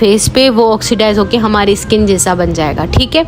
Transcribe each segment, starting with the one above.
Face पे वो oxidise होके हमारी स्किन जैसा बन जाएगा। ठीक है,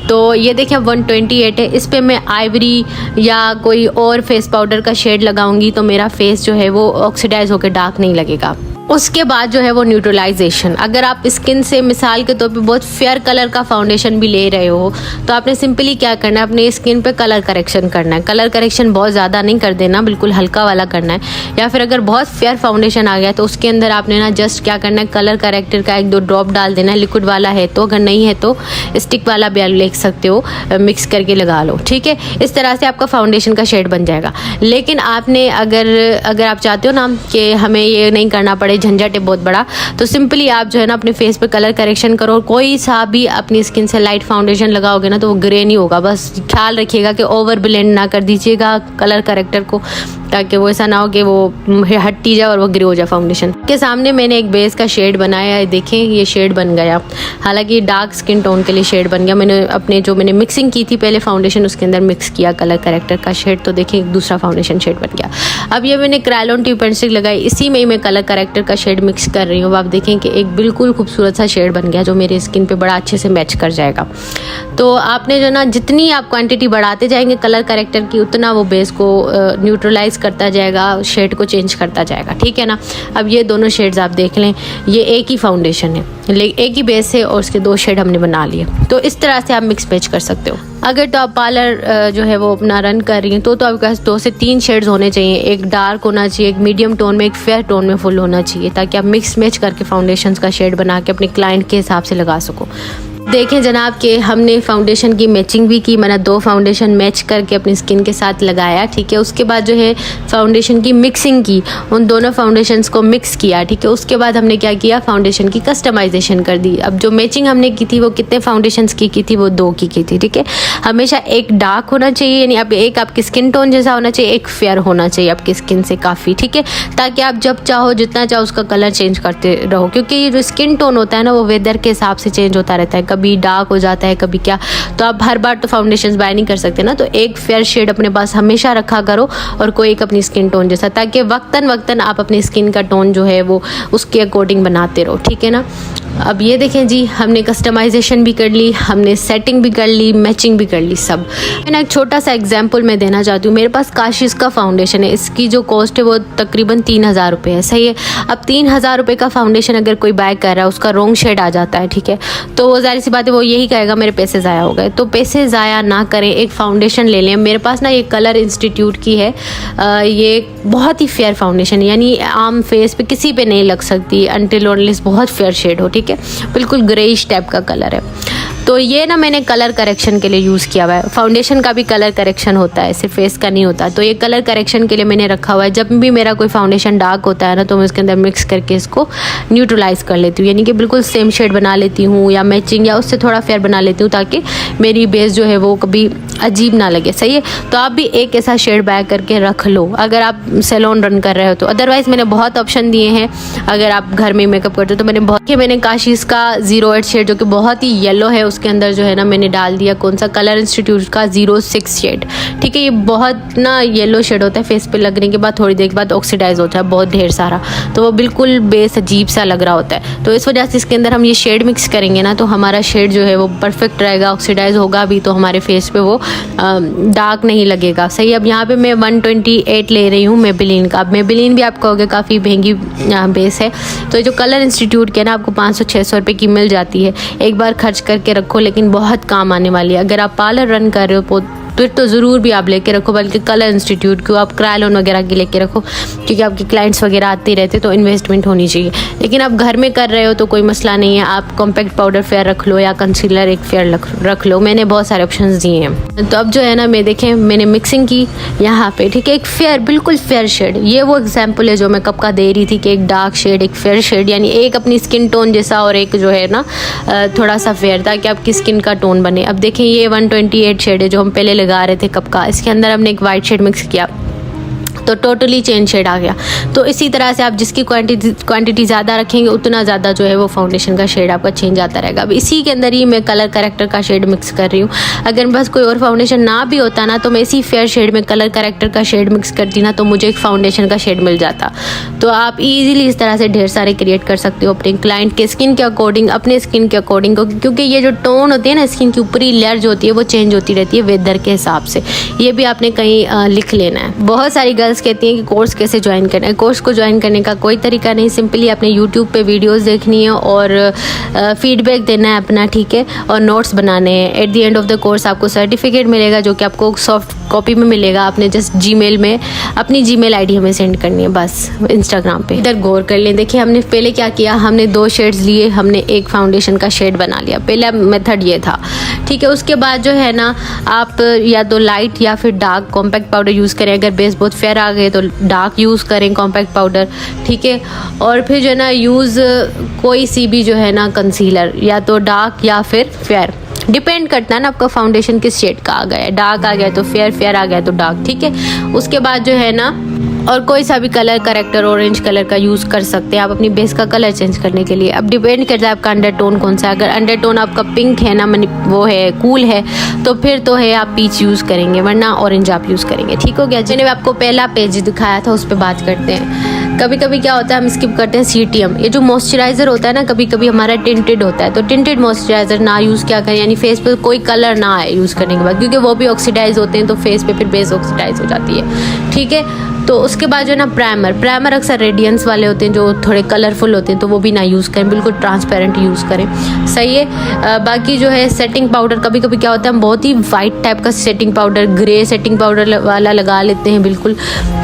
तो ये देखिए 128 है। इस पे मैं आइवरी या कोई और फेस पाउडर का शेड लगाऊंगी तो मेरा फेस जो है वो ऑक्सीडाइज होकर डार्क नहीं लगेगा। उसके बाद जो है वो न्यूट्रलाइजेशन। अगर आप स्किन से मिसाल के तौर पे बहुत फेयर कलर का फाउंडेशन भी ले रहे हो तो आपने सिंपली क्या करना है, अपने स्किन पे कलर करेक्शन करना है। कलर करेक्शन बहुत ज़्यादा नहीं कर देना, बिल्कुल हल्का वाला करना है। या फिर अगर बहुत फेयर फाउंडेशन आ गया तो उसके अंदर आपने ना जस्ट क्या करना है, कलर करेक्टर का 1-2 ड्रॉप डाल देना है। लिक्विड वाला है तो, अगर नहीं है तो स्टिक वाला भी ले सकते हो, मिक्स करके लगा लो। ठीक है, इस तरह से आपका फाउंडेशन का शेड बन जाएगा। लेकिन आपने अगर आप चाहते हो ना कि हमें ये नहीं करना पड़े, झंझट है बहुत बड़ा, तो सिंपली आप जो है ना अपने फेस पे कलर करेक्शन करो। कोई सा भी अपनी स्किन से लाइट फाउंडेशन लगाओगे ना तो वो ग्रे नहीं होगा। बस ख्याल रखिएगा कि ओवर ब्लेंड ना कर दीजिएगा कलर करेक्टर को, ताकि वो ऐसा ना हो कि वो हट्टी जाए और वो ग्रे हो जाए फाउंडेशन के सामने। मैंने एक बेस का शेड बनाया है, देखें ये शेड बन गया। हालांकि डार्क स्किन टोन के लिए शेड बन गया। मैंने मिक्सिंग की थी पहले फाउंडेशन, उसके अंदर मिक्स किया कलर करेक्टर का शेड, तो देखें एक दूसरा फाउंडेशन शेड बन गया। अब ये मैंने क्रायोन ट्यूब पेंसिल लगाई, इसी में ही मैं कलर करेक्टर का शेड मिक्स कर रही हूँ। आप देखें कि एक बिल्कुल खूबसूरत सा शेड बन गया जो मेरी स्किन पे बड़ा अच्छे से मैच कर जाएगा। तो आपने जो ना जितनी आप क्वांटिटी बढ़ाते जाएंगे कलर करेक्टर की, उतना वो बेस को न्यूट्रलाइज करता जाएगा, शेड को चेंज करता जाएगा। ठीक है ना। अब ये दोनों शेड्स आप देख लें, ये एक ही फाउंडेशन है, एक ही बेस है और उसके 2 शेड हमने बना लिए। तो इस तरह से आप मिक्स मैच कर सकते हो। अगर तो आप पार्लर जो है वो अपना रन कर रही हैं तो आपके पास 2 से 3 शेड्स होने चाहिए। एक डार्क होना चाहिए, एक मीडियम टोन में, एक फेयर टोन में फुल होना चाहिए, ताकि आप मिक्स मैच करके फाउंडेशंस का शेड बना के अपने क्लाइंट के हिसाब से लगा सको। देखें जनाब कि हमने फाउंडेशन की मैचिंग भी की, मैंने 2 फाउंडेशन मैच करके अपनी स्किन के साथ लगाया। ठीक है, उसके बाद जो है फाउंडेशन की मिक्सिंग की, उन दोनों फाउंडेशंस को मिक्स किया। ठीक है, उसके बाद हमने क्या किया, फाउंडेशन की कस्टमाइजेशन कर दी। अब जो मैचिंग हमने की थी वो कितने फाउंडेशंस की थी, वो 2 की थी। ठीक है, हमेशा एक डार्क होना चाहिए, यानी अब एक आपकी स्किन टोन जैसा होना चाहिए, एक फेयर होना चाहिए आपकी स्किन से काफ़ी। ठीक है, ताकि आप जब चाहो जितना चाहो उसका कलर चेंज करते रहो, क्योंकि ये जो स्किन टोन होता है ना वो वेदर के हिसाब से चेंज होता रहता है, कभी डार्क हो जाता है कभी क्या। तो आप हर बार तो फाउंडेशंस बाय नहीं कर सकते ना, तो एक फेयर शेड अपने पास हमेशा रखा करो और कोई एक अपनी स्किन टोन जैसा, ताकि वक्तन वक्तन आप अपनी स्किन का टोन जो है वो उसके अकॉर्डिंग बनाते रहो। ठीक है ना। अब ये देखें जी, हमने कस्टमाइजेशन भी कर ली, हमने सेटिंग भी कर ली, मैचिंग भी कर ली सब। मैंने एक छोटा सा एग्जांपल मैं देना चाहती हूँ। मेरे पास काशिश का फाउंडेशन है, इसकी जो कॉस्ट है वो तकरीबन 3000 रुपये है। सही है। अब 3000 रुपये का फाउंडेशन अगर कोई बाय कर रहा है, उसका रॉन्ग शेड आ जाता है, ठीक है, तो वो जाहिर सी बात है वो यही कहेगा मेरे पैसे ज़ाया हो गए। तो पैसे ज़ाया ना करें, एक फ़ाउंडेशन ले लें। मेरे पास ना ये कलर इंस्टीट्यूट की है, ये बहुत ही फेयर फाउंडेशन, यानी आम फेस पे किसी पे नहीं लग सकती अनटिल अनलेस बहुत फेयर शेड हो। ठीक है, बिल्कुल ग्रेइश टाइप का कलर है। तो ये ना मैंने कलर करेक्शन के लिए यूज़ किया हुआ है। फाउंडेशन का भी कलर करेक्शन होता है, सिर्फ फेस का नहीं होता। तो ये कलर करेक्शन के लिए मैंने रखा हुआ है। जब भी मेरा कोई फाउंडेशन डार्क होता है ना तो मैं उसके अंदर मिक्स करके इसको न्यूट्रलाइज कर लेती हूँ, यानी कि बिल्कुल सेम शेड बना लेती हूँ या मैचिंग या उससे थोड़ा फेयर बना लेती हूँ, ताकि मेरी बेस जो है वो कभी अजीब ना लगे। सही है। तो आप भी एक ऐसा शेड बाय करके रख लो अगर आप सैलून रन कर रहे हो तो। अदरवाइज़ मैंने बहुत ऑप्शन दिए हैं अगर आप घर में मेकअप करते हो तो। मैंने काशिश का 08 शेड जो कि बहुत ही येलो है, उसके अंदर जो है ना मैंने डाल दिया कौन सा, कलर इंस्टीट्यूट का 06 शेड। ठीक है, ये बहुत ना येलो शेड होता है, फेस पे लगने के बाद थोड़ी देर के बाद ऑक्सीडाइज होता है बहुत ढेर सारा, तो वो बिल्कुल बेस अजीब सा लग रहा होता है। तो इस वजह से इसके अंदर हम ये शेड मिक्स करेंगे ना तो हमारा शेड जो है वो परफेक्ट रहेगा, ऑक्सीडाइज होगा भी तो हमारे फेस पे वो डार्क नहीं लगेगा। सही। अब यहाँ पे मैं 128 ले रही हूँ मेबेलिन का। अब मेबेलिन भी आप कहोगे काफ़ी महंगी बेस है, तो जो कलर इंस्टीट्यूट के ना आपको 500-600 रुपये की मिल जाती है। एक बार खर्च करके रखो, लेकिन बहुत काम आने वाली है। अगर आप पार्लर रन कर रहे हो फिर तो ज़रूर भी आप लेके रखो, बल्कि कलर इंस्टीट्यूट को आप क्रायोन वगैरह की लेके रखो, क्योंकि आपके क्लाइंट्स वगैरह आते रहते तो इन्वेस्टमेंट होनी चाहिए। लेकिन आप घर में कर रहे हो तो कोई मसला नहीं है, आप कॉम्पैक्ट पाउडर फेयर रख लो या कंसीलर एक फेयर रख लो। मैंने बहुत सारे ऑप्शंस दिए हैं। तो अब जो है ना मैं देखें मैंने मिक्सिंग की यहाँ पे। ठीक है, एक फेयर, बिल्कुल फेयर शेड। ये वो एग्जाम्पल है जो मैं कब का दे रही थी कि एक डार्क शेड, एक फेयर शेड, यानी एक अपनी स्किन टोन जैसा और एक जो है ना थोड़ा सा फेयर, ताकि आपकी स्किन का टोन बने। अब देखें ये 128 शेड है जो हम पहले लगा रहे थे कब का, इसके अंदर हमने एक वाइट शेड मिक्स किया। तो टोटली चेंज शेड आ गया। तो इसी तरह से आप जिसकी क्वांटिटी ज़्यादा रखेंगे उतना ज़्यादा जो है वो फाउंडेशन का शेड आपका चेंज आता रहेगा। अब इसी के अंदर ही मैं कलर करेक्टर का शेड मिक्स कर रही हूँ। अगर बस कोई और फाउंडेशन ना भी होता ना तो मैं इसी फेयर शेड में कलर करेक्टर का शेड मिक्स करती ना तो मुझे एक फाउंडेशन का शेड मिल जाता। तो आप ईजिली इस तरह से ढेर सारे क्रिएट कर सकते हो अपने क्लाइंट के स्किन के अकॉर्डिंग, अपने स्किन के अकॉर्डिंग, क्योंकि ये जो टोन होती है ना स्किन की ऊपरी लेयर जो होती है वो चेंज होती रहती है वेदर के हिसाब से। ये भी आपने कहीं लिख लेना है। बहुत सारी गर्ल्स कहती हैं कि कोर्स कैसे ज्वाइन करना है। कोर्स को ज्वाइन करने का कोई तरीका नहीं, सिंपली आपने यूट्यूब पे वीडियोस देखनी है और फीडबैक देना है अपना, ठीक है, और नोट्स बनाने हैं। At the end of the course आपको सर्टिफिकेट मिलेगा जो कि आपको सॉफ्ट कॉपी में मिलेगा। आपने जस्ट जीमेल में अपनी जीमेल आईडी हमें सेंड करनी है बस, इंस्टाग्राम पे। इधर गौर कर लें, देखिए हमने पहले क्या किया, हमने 2 शेड्स लिए, हमने एक फाउंडेशन का शेड बना लिया। पहला मेथड ये था, ठीक है। उसके बाद जो है ना आप या तो लाइट या फिर डार्क कॉम्पैक्ट पाउडर यूज़ करें। अगर बेस बहुत फेयर आ गए तो डार्क यूज़ करें कॉम्पैक्ट पाउडर, ठीक है। और फिर जो है ना यूज़ कोई सी भी जो है ना कंसीलर, या तो डार्क या फिर फेयर, डिपेंड करता है ना आपका फाउंडेशन किस शेड का आ गया है। डार्क आ गया तो फेयर, फेयर आ गया तो डार्क, ठीक है। उसके बाद जो है ना और कोई सा भी कलर करेक्टर ऑरेंज कलर का यूज़ कर सकते हैं आप अपनी बेस का कलर चेंज करने के लिए। अब डिपेंड करता है आपका अंडरटोन कौन सा है। अगर अंडरटोन आपका पिंक है ना, वो है कूल है, तो फिर तो है आप पीच यूज़ करेंगे, वरना ऑरेंज आप यूज़ करेंगे, ठीक हो गया। मैंने आपको पहला पेज दिखाया था उस पर बात करते हैं। कभी कभी क्या होता है हम स्किप करते हैं CTM। ये जो मॉइस्चराइज़र होता है ना कभी कभी हमारा टिंटेड होता है, तो टिंटेड मॉइस्चराइज़र ना यूज़ क्या करें, यानी फेस पे कोई कलर ना आए यूज़ करने के बाद, क्योंकि वो भी ऑक्सीडाइज होते हैं तो फेस पे फिर बेस ऑक्सीडाइज हो जाती है, ठीक है। तो उसके बाद जो है ना प्राइमर अक्सर रेडियंस वाले होते हैं जो थोड़े कलरफुल होते हैं, तो वो भी ना यूज़ करें, बिल्कुल ट्रांसपेरेंट यूज़ करें, सही है। बाकी जो है सेटिंग पाउडर, कभी कभी क्या होता है हम बहुत ही वाइट टाइप का setting powder, grey setting powder वाला लगा लेते हैं बिल्कुल,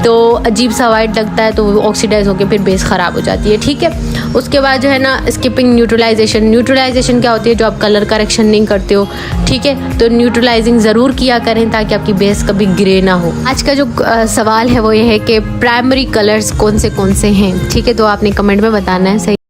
तो अजीब सा वाइट लगता है, तो ऑक्सीडाइज होकर फिर बेस ख़राब हो जाती है, ठीक है। उसके बाद जो है ना स्किपिंग न्यूट्रलाइजेशन क्या होती है, जो आप कलर करेक्शन नहीं करते हो, ठीक है, तो न्यूट्रलाइजिंग ज़रूर किया करें ताकि आपकी बेस कभी ग्रे ना हो। आज का जो सवाल है वो ये है कि प्राइमरी कलर्स कौन से हैं, ठीक है, तो आपने कमेंट में बताना है, सही।